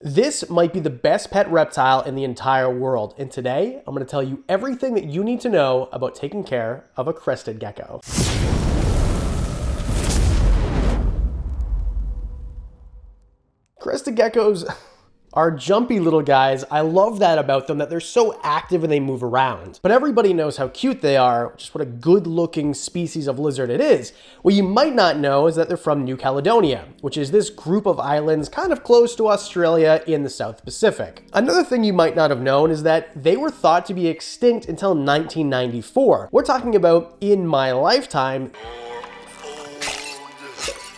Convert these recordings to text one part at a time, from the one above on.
This might be the best pet reptile in the entire world, and today I'm going to tell you everything that you need to know about taking care of a crested gecko. Crested geckos are jumpy little guys. I love that about them, that they're so active and they move around. But everybody knows how cute they are, just what a good-looking species of lizard it is. What you might not know is that they're from New Caledonia, which is this group of islands kind of close to Australia in the South Pacific. Another thing you might not have known is that they were thought to be extinct until 1994. We're talking about in my lifetime.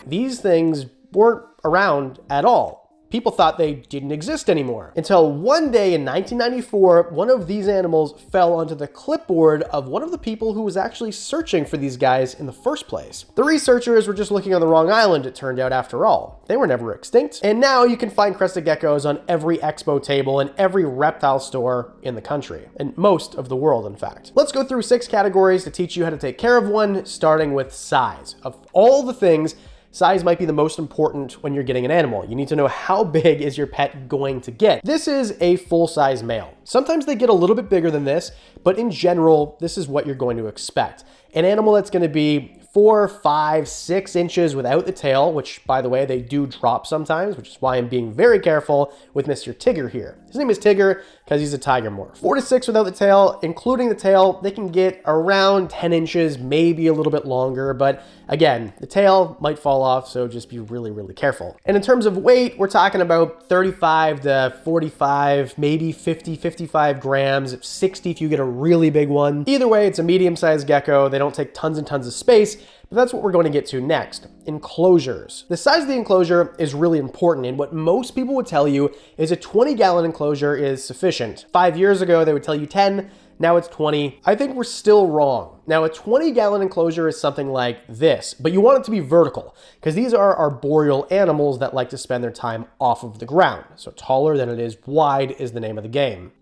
These things weren't around at all. People thought they didn't exist anymore. Until one day in 1994, one of these animals fell onto the clipboard of one of the people who was actually searching for these guys in the first place. The researchers were just looking on the wrong island, it turned out, after all. They were never extinct. And now you can find crested geckos on every expo table and every reptile store in the country. And most of the world, in fact. Let's go through 6 categories to teach you how to take care of one, starting with size. Of all the things, size might be the most important when you're getting an animal. You need to know how big is your pet going to get. This is a full-size male. Sometimes they get a little bit bigger than this, but in general, this is what you're going to expect. An animal that's going to be 4, 5, 6 inches without the tail, which, by the way, they do drop sometimes, which is why I'm being very careful with Mr. Tigger here. His name is Tigger because he's a tiger morph. 4 to 6 without the tail. Including the tail, they can get around 10 inches, maybe a little bit longer, but again, the tail might fall off, so just be really, really careful. And in terms of weight, we're talking about 35 to 45, maybe 50, 55 grams, 60 if you get a really big one. Either way, it's a medium-sized gecko. They don't take tons and tons of space, but that's what we're going to get to next. Enclosures. The size of the enclosure is really important, and what most people would tell you is a 20-gallon enclosure is sufficient. 5 years ago, they would tell you 10, now it's 20. I think we're still wrong. Now, a 20-gallon enclosure is something like this, but you want it to be vertical, because these are arboreal animals that like to spend their time off of the ground. So taller than it is wide is the name of the game.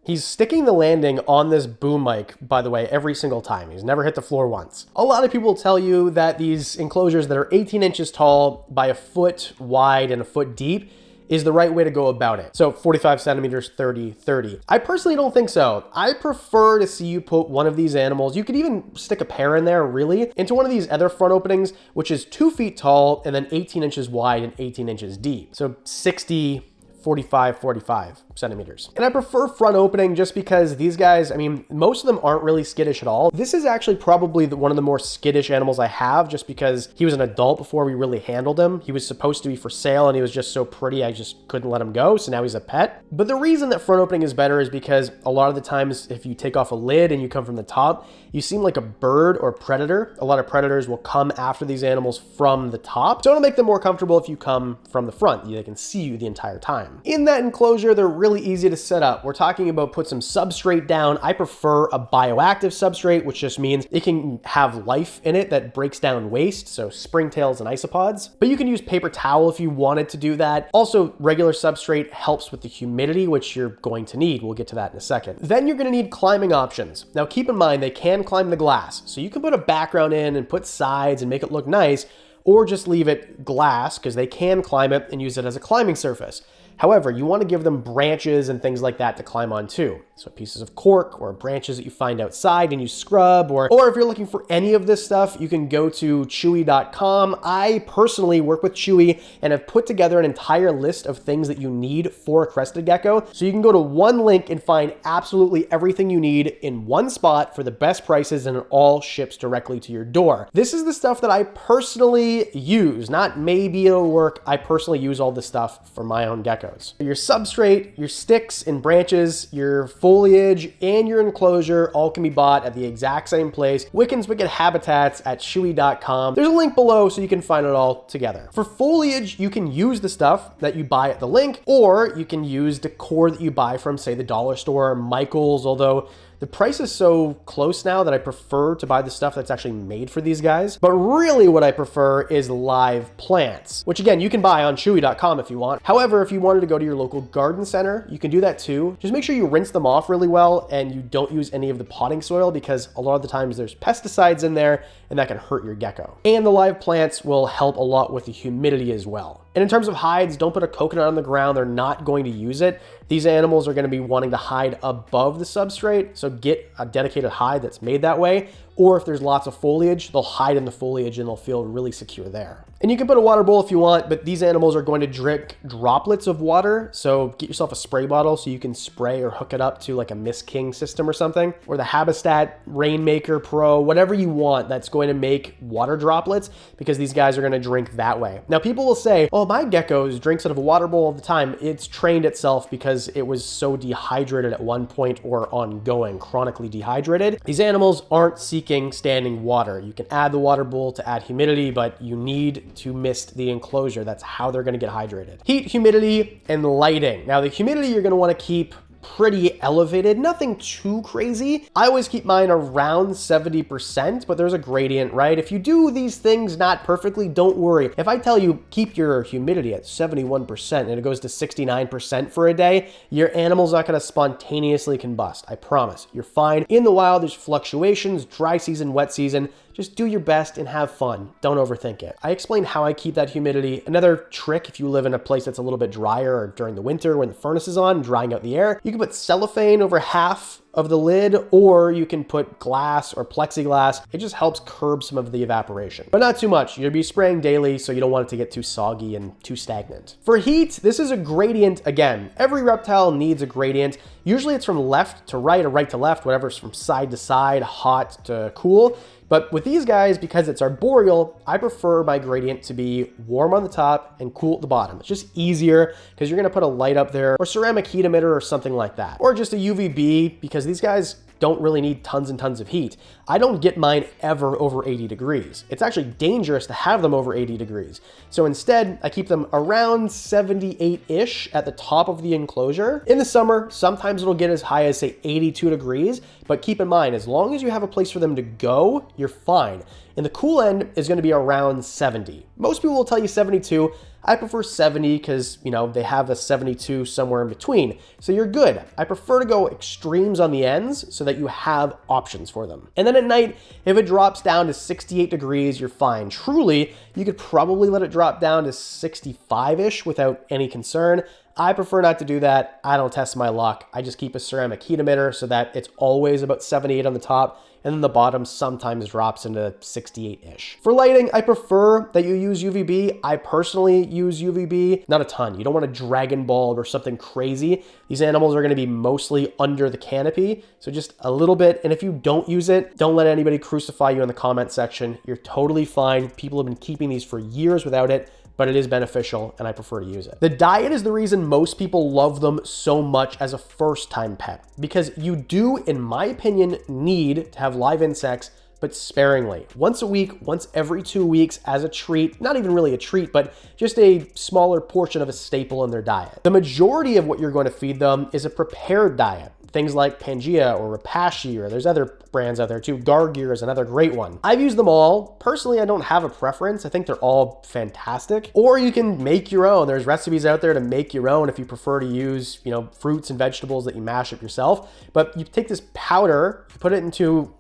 He's sticking the landing on this boom mic, by the way, every single time. He's never hit the floor once. A lot of people will tell you that these enclosures that are 18 inches tall by a foot wide and a foot deep is the right way to go about it. So 45 centimeters, 30, 30. I personally don't think so. I prefer to see you put one of these animals, you could even stick a pair in there really, into one of these other front openings, which is 2 feet tall and then 18 inches wide and 18 inches deep. So 60, 45 centimeters. And I prefer front opening just because these guys, I mean, most of them aren't really skittish at all. This is actually probably one of the more skittish animals I have, just because he was an adult before we really handled him. He was supposed to be for sale and he was just so pretty, I just couldn't let him go. So now he's a pet. But the reason that front opening is better is because a lot of the times if you take off a lid and you come from the top, you seem like a bird or predator. A lot of predators will come after these animals from the top. So it'll make them more comfortable if you come from the front. They can see you the entire time. In that enclosure, they're really easy to set up. We're talking about put some substrate down. I prefer a bioactive substrate, which just means it can have life in it that breaks down waste, so springtails and isopods. But you can use paper towel if you wanted to do that. Also, regular substrate helps with the humidity, which you're going to need. We'll get to that in a second. Then you're going to need climbing options. Now, keep in mind, they can climb the glass, so you can put a background in and put sides and make it look nice, or just leave it glass because they can climb it and use it as a climbing surface. However, you want to give them branches and things like that to climb on too. So pieces of cork or branches that you find outside and you scrub, or if you're looking for any of this stuff, you can go to chewy.com. I personally work with Chewy and have put together an entire list of things that you need for a crested gecko. So you can go to one link and find absolutely everything you need in one spot for the best prices, and it all ships directly to your door. This is the stuff that I personally use, not maybe it'll work. I personally use all this stuff for my own geckos. Your substrate, your sticks and branches, your foliage, and your enclosure all can be bought at the exact same place. Wickens Wicked Habitats at chewy.com. There's a link below so you can find it all together. For foliage, you can use the stuff that you buy at the link, or you can use decor that you buy from, say, the dollar store or Michael's, although the price is so close now that I prefer to buy the stuff that's actually made for these guys. But really what I prefer is live plants, which again, you can buy on chewy.com if you want. However, if you wanted to go to your local garden center, you can do that too. Just make sure you rinse them off really well and you don't use any of the potting soil, because a lot of the times there's pesticides in there and that can hurt your gecko. And the live plants will help a lot with the humidity as well. And in terms of hides, don't put a coconut on the ground. They're not going to use it. These animals are going to be wanting to hide above the substrate, so get a dedicated hide that's made that way. Or if there's lots of foliage, they'll hide in the foliage and they'll feel really secure there. And you can put a water bowl if you want, but these animals are going to drink droplets of water. So get yourself a spray bottle so you can spray or hook it up to like a Miss King system or something, or the Habistat Rainmaker Pro, whatever you want that's going to make water droplets, because these guys are going to drink that way. Now people will say, oh, my geckos drinks out of a water bowl all the time. It's trained itself because it was so dehydrated at one point or ongoing, chronically dehydrated. These animals aren't seeking standing water. You can add the water bowl to add humidity, but you need to mist the enclosure. That's how they're going to get hydrated. Heat, humidity, and lighting. Now the humidity you're going to want to keep pretty elevated, nothing too crazy. I always keep mine around 70%, but there's a gradient, right? If you do these things not perfectly, don't worry. If I tell you keep your humidity at 71% and it goes to 69% for a day, your animal's not gonna spontaneously combust. I promise. You're fine. In the wild, there's fluctuations, dry season, wet season. Just do your best and have fun. Don't overthink it. I explained how I keep that humidity. Another trick, if you live in a place that's a little bit drier or during the winter when the furnace is on, drying out the air, you can put cellophane over half of the lid, or you can put glass or plexiglass. It just helps curb some of the evaporation, but not too much. You'll be spraying daily, so you don't want it to get too soggy and too stagnant. For heat, this is a gradient again. Every reptile needs a gradient. Usually it's from left to right or right to left, whatever's from side to side, hot to cool. But with these guys, because it's arboreal, I prefer my gradient to be warm on the top and cool at the bottom. It's just easier because you're gonna put a light up there or ceramic heat emitter or something like that. Or just a UVB, because these guys don't really need tons and tons of heat. I don't get mine ever over 80 degrees. It's actually dangerous to have them over 80 degrees. So instead, I keep them around 78-ish at the top of the enclosure. In the summer, sometimes it'll get as high as say 82 degrees, but keep in mind, as long as you have a place for them to go, you're fine. And the cool end is gonna be around 70. Most people will tell you 72. I prefer 70 because, you know, they have a 72 somewhere in between. So you're good. I prefer to go extremes on the ends so that you have options for them. And then at night, if it drops down to 68 degrees, you're fine. Truly, you could probably let it drop down to 65-ish without any concern. I prefer not to do that. I don't test my luck. I just keep a ceramic heat emitter so that it's always about 78 on the top, and then the bottom sometimes drops into 68-ish. For lighting, I prefer that you use UVB. I personally use UVB, not a ton. You don't want a dragon bulb or something crazy. These animals are gonna be mostly under the canopy, so just a little bit. And if you don't use it, don't let anybody crucify you in the comment section. You're totally fine. People have been keeping these for years without it, but it is beneficial and I prefer to use it. The diet is the reason most people love them so much as a first-time pet, because you do, in my opinion, need to have live insects, but sparingly. Once a week, once every 2 weeks as a treat, not even really a treat, but just a smaller portion of a staple in their diet. The majority of what you're going to feed them is a prepared diet. Things like Pangea or Rapashi, or there's other brands out there too. Gargear is another great one. I've used them all. Personally, I don't have a preference. I think they're all fantastic. Or you can make your own. There's recipes out there to make your own if you prefer to use, you know, fruits and vegetables that you mash up yourself. But you take this powder, you put it into...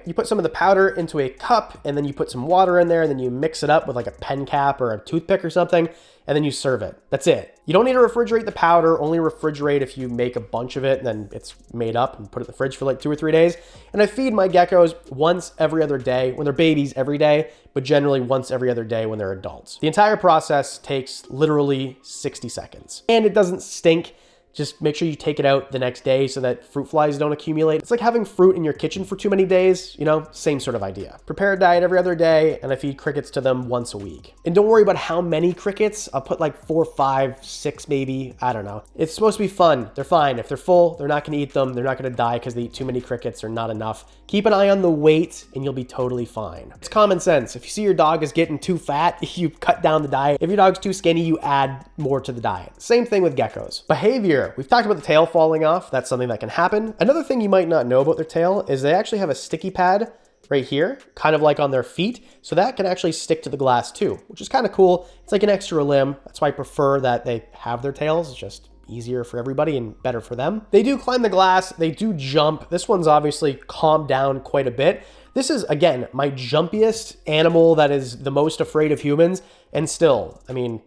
You put some of the powder into a cup, and then you put some water in there, and then you mix it up with like a pen cap or a toothpick or something, and then you serve it. That's it. You don't need to refrigerate the powder, only refrigerate if you make a bunch of it, and then it's made up and put it in the fridge for like 2 or 3 days. And I feed my geckos once every other day when they're babies every day, but generally once every other day when they're adults. The entire process takes literally 60 seconds. And it doesn't stink. Just make sure you take it out the next day so that fruit flies don't accumulate. It's like having fruit in your kitchen for too many days, you know, same sort of idea. Prepare a diet every other day, and I feed crickets to them once a week. And don't worry about how many crickets. I'll put like 4, 5, 6 maybe, I don't know. It's supposed to be fun. They're fine. If they're full, they're not gonna eat them. They're not gonna die because they eat too many crickets or not enough. Keep an eye on the weight and you'll be totally fine. It's common sense. If you see your dog is getting too fat, you cut down the diet. If your dog's too skinny, you add more to the diet. Same thing with geckos. Behavior. We've talked about the tail falling off. That's something that can happen. Another thing you might not know about their tail is they actually have a sticky pad right here, kind of like on their feet. So that can actually stick to the glass too, which is kind of cool. It's like an extra limb. That's why I prefer that they have their tails. It's just easier for everybody and better for them. They do climb the glass. They do jump. This one's obviously calmed down quite a bit. This is, again, my jumpiest animal that is the most afraid of humans, And still, I mean,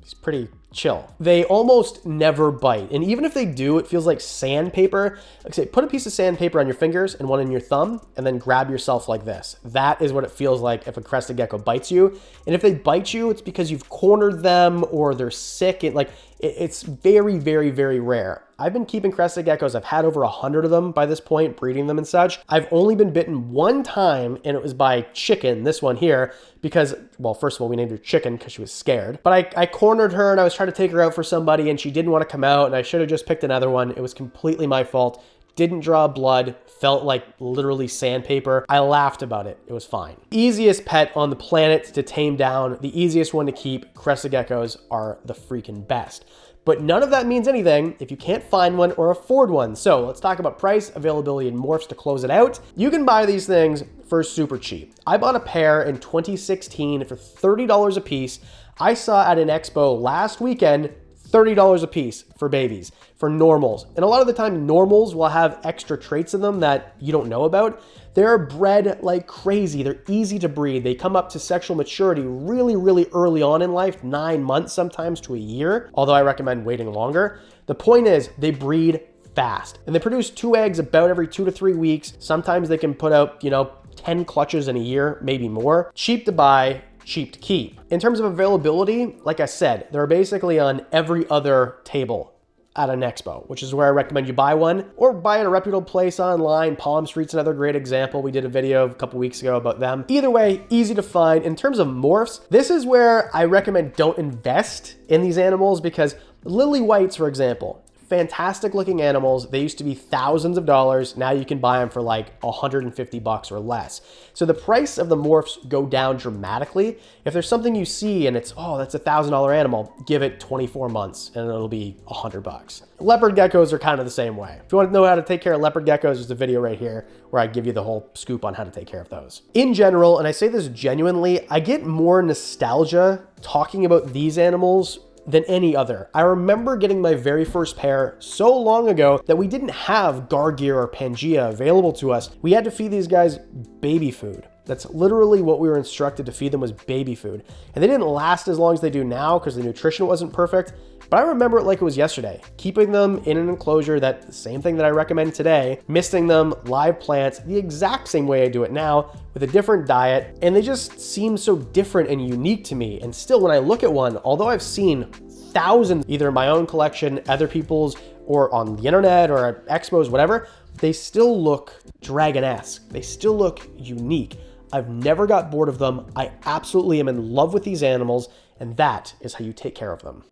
he's pretty chill. They almost never bite. And even if they do, it feels like sandpaper. Like say, put a piece of sandpaper on your fingers and one in your thumb, and then grab yourself like this. That is what it feels like if a crested gecko bites you. And if they bite you, it's because you've cornered them or they're sick. It's very, very, very rare. I've been keeping crested geckos. I've had over 100 of them by this point, breeding them and such. I've only been bitten one time, and it was by Chicken, this one here, because, well, first of all, we named her Chicken because she was scared. But I cornered her, and I was trying to take her out for somebody, and she didn't want to come out, and I should have just picked another one. It was completely my fault. Didn't draw blood, felt like literally sandpaper. I laughed about it. It was fine. Easiest pet on the planet to tame down, the easiest one to keep. Crested geckos are the freaking best. But none of that means anything if you can't find one or afford one. So let's talk about price, availability, and morphs to close it out. You can buy these things for super cheap. I bought a pair in 2016 for $30 a piece. I saw at an expo last weekend, $30 a piece for babies, for normals. And a lot of the time, normals will have extra traits in them that you don't know about. They're bred like crazy. They're easy to breed. They come up to sexual maturity really, really early on in life, 9 months sometimes to a year, although I recommend waiting longer. The point is they breed fast and they produce 2 eggs about every 2 to 3 weeks. Sometimes they can put out, 10 clutches in a year, maybe more. Cheap to buy, cheap to keep. In terms of availability, like I said, they're basically on every other table at an expo, which is where I recommend you buy one, or buy at a reputable place online. Palm Street's another great example. We did a video a couple weeks ago about them. Either way, easy to find. In terms of morphs, this is where I recommend don't invest in these animals, because lily whites, for example, fantastic looking animals. They used to be thousands of dollars. Now you can buy them for like 150 bucks or less. So the price of the morphs go down dramatically. If there's something you see and it's, oh, that's $1,000 animal, give it 24 months and it'll be 100 bucks. Leopard geckos are kind of the same way. If you want to know how to take care of leopard geckos, there's a video right here where I give you the whole scoop on how to take care of those. In general, and I say this genuinely, I get more nostalgia talking about these animals than any other. I remember getting my very first pair so long ago that we didn't have Gargear or Pangea available to us. We had to feed these guys baby food. That's literally what we were instructed to feed them, was baby food. And they didn't last as long as they do now because the nutrition wasn't perfect. But I remember it like it was yesterday, keeping them in an enclosure, that the same thing that I recommend today, misting them, live plants, the exact same way I do it now, with a different diet. And they just seem so different and unique to me. And still, when I look at one, although I've seen thousands, either in my own collection, other people's, or on the internet or at expos, whatever, they still look dragon-esque. They still look unique. I've never got bored of them. I absolutely am in love with these animals, and that is how you take care of them.